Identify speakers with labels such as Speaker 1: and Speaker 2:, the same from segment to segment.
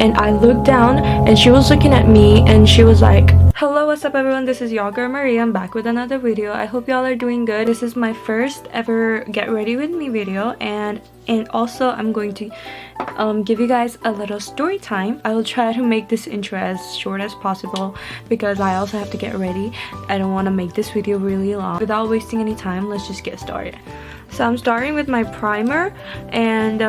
Speaker 1: and I looked down and she was looking at me and she was like, "Hello, what's up everyone, this is your girl Maria. I'm back with another video. I hope y'all are doing good. This is my first ever get ready with me video, and also I'm going to give you guys a little story time. I will try to make this intro as short as possible because I also have to get ready. I don't want to make this video really long. Without wasting any time, let's just get started. So I'm starting with my primer, and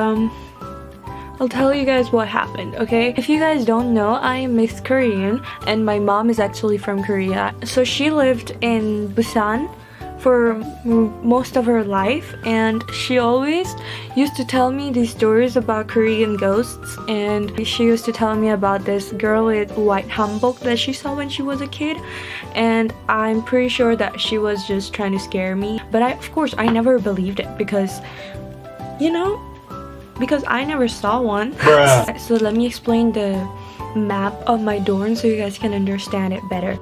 Speaker 1: I'll tell you guys what happened, okay? If you guys don't know, I am mixed Korean and my mom is actually from Korea. So she lived in Busan for most of her life, and she always used to tell me these stories about Korean ghosts. And she used to tell me about this girl with white hanbok that she saw when she was a kid, and I'm pretty sure that she was just trying to scare me. But of course I never believed it because, you know, because I never saw one. So let me explain the map of my dorm so you guys can understand it better.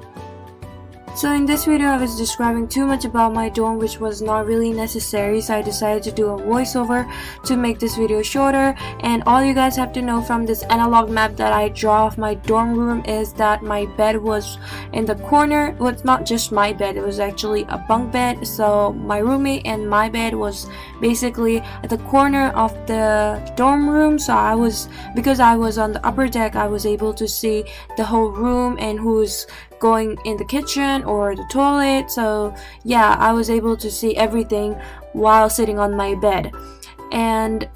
Speaker 1: So in this video I was describing too much about my dorm, which was not really necessary, so I decided to do a voiceover to make this video shorter. And all you guys have to know from this analog map that I draw of my dorm room is that my bed was in the corner. Well, it's not just my bed, it was actually a bunk bed. So my roommate and my bed was basically at the corner of the dorm room. So because I was on the upper deck, I was able to see the whole room and who's going in the kitchen or the toilet. So yeah, I was able to see everything while sitting on my bed. And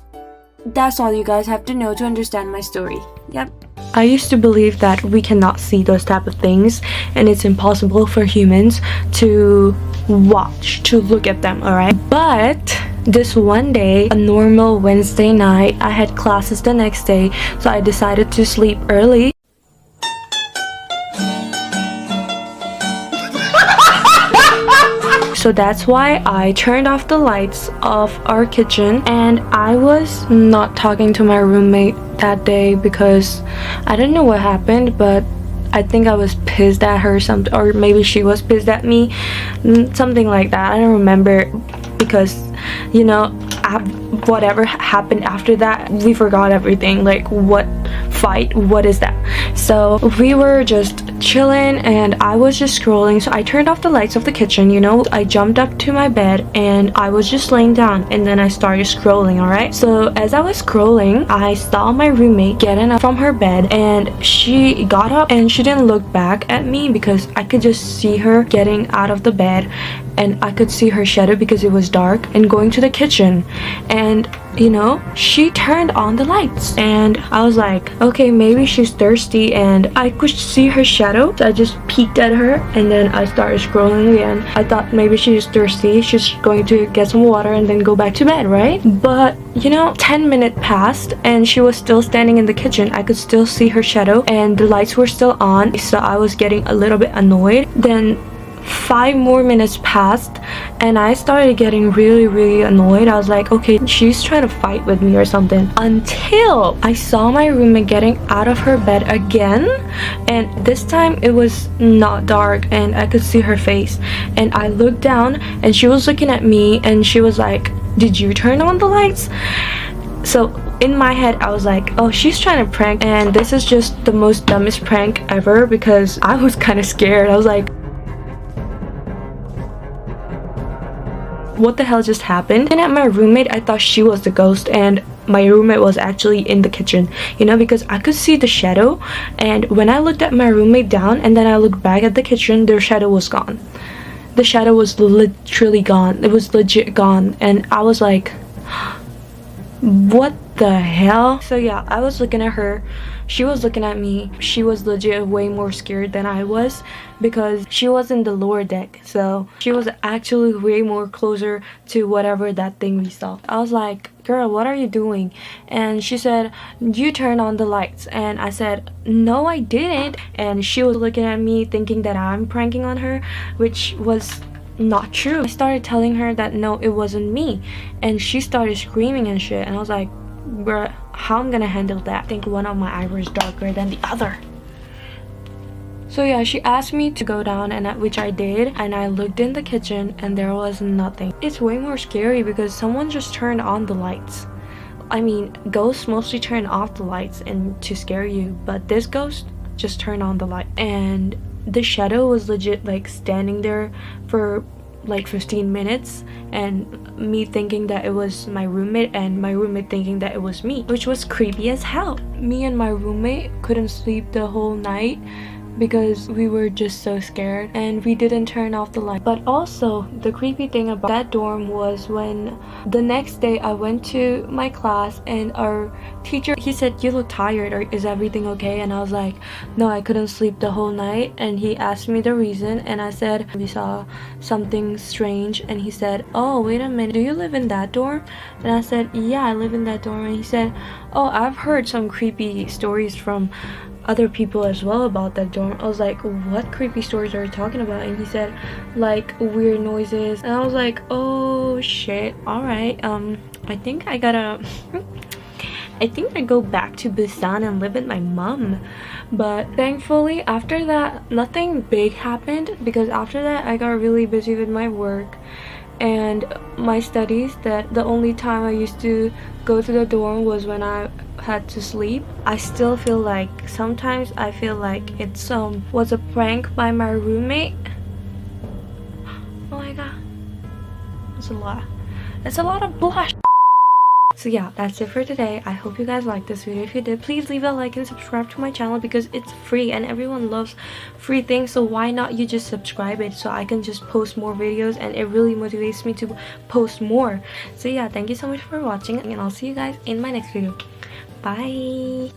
Speaker 1: that's all you guys have to know to understand my story. Yep. I used to believe that we cannot see those type of things and it's impossible for humans to look at them, alright? But this one day, a normal Wednesday night, I had classes the next day, so I decided to sleep early. So that's why I turned off the lights of our kitchen, and I was not talking to my roommate that day because I don't know what happened, but I think I was pissed at her, or maybe she was pissed at me, something like that. I don't remember because, you know, whatever happened after that, we forgot everything. Like, what fight, what is that? So we were just chilling and I was just scrolling. So I turned off the lights of the kitchen, you know, I jumped up to my bed and I was just laying down, and then I started scrolling, alright? So as I was scrolling, I saw my roommate getting up from her bed, and she got up and she didn't look back at me because I could just see her getting out of the bed, and I could see her shadow because it was dark, and going to the kitchen. And you know, she turned on the lights and I was like, okay, maybe she's thirsty, and I could see her shadow, so I just peeked at her and then I started scrolling again. I thought maybe she's thirsty, she's going to get some water and then go back to bed, right? But you know, 10 minutes passed and she was still standing in the kitchen. I could still see her shadow and the lights were still on, so I was getting a little bit annoyed. Then 5 more minutes passed and I started getting really annoyed. I was like, okay, she's trying to fight with me or something, until I saw my roommate getting out of her bed again, and this time it was not dark and I could see her face, and I looked down and she was looking at me and she was like, did you turn on the lights? So in my head I was like, oh, she's trying to prank, and this is just the most dumbest prank ever because I was kind of scared. I was like, what the hell just happened? And at my roommate, I thought she was the ghost and my roommate was actually in the kitchen, you know, because I could see the shadow, and when I looked at my roommate down and then I looked back at the kitchen, their shadow was gone. The shadow was literally gone. It was legit gone, and I was like, what the hell? So yeah, I was looking at her, she was looking at me. She was legit way more scared than I was because she was in the lower deck, so she was actually way more closer to whatever that thing we saw. I was like, girl, what are you doing? And she said, you turned on the lights. And I said, no, I didn't. And she was looking at me thinking that I'm pranking on her, which was not true. I started telling her that no, it wasn't me, and she started screaming and shit, and I was like, bruh, how I'm gonna handle that? I think one of my eyebrows darker than the other. So yeah, she asked me to go down, and which I did, and I looked in the kitchen and there was nothing. It's way more scary because someone just turned on the lights. I mean, ghosts mostly turn off the lights and to scare you, but this ghost just turned on the light, and the shadow was legit like standing there for like 15 minutes, and me thinking that it was my roommate and my roommate thinking that it was me, which was creepy as hell. Me and my roommate couldn't sleep the whole night because we were just so scared, and we didn't turn off the light. But also the creepy thing about that dorm was when the next day I went to my class and our teacher, he said, "You look tired, or is everything okay?" And I was like, "No, I couldn't sleep the whole night." And he asked me the reason, and I said, "We saw something strange." And he said, "Oh, wait a minute, do you live in that dorm?" And I said, "Yeah, I live in that dorm." And he said, "Oh, I've heard some creepy stories from other people as well about that dorm." I was like, "What creepy stories are you talking about?" And he said, like, weird noises. And I was like, oh shit, all right, I think I gotta I think I go back to Busan and live with my mom. But thankfully after that nothing big happened, because after that I got really busy with my work and my studies, that the only time I used to go to the dorm was when I had to sleep. I still feel like sometimes I feel like it's was a prank by my roommate. Oh my god, it's a lot. It's a lot of blush. So yeah, that's it for today. I hope you guys liked this video. If you did, please leave a like and subscribe to my channel, because it's free and everyone loves free things. So why not you just subscribe it, so I can just post more videos, and it really motivates me to post more. So yeah, thank you so much for watching, and I'll see you guys in my next video. Bye.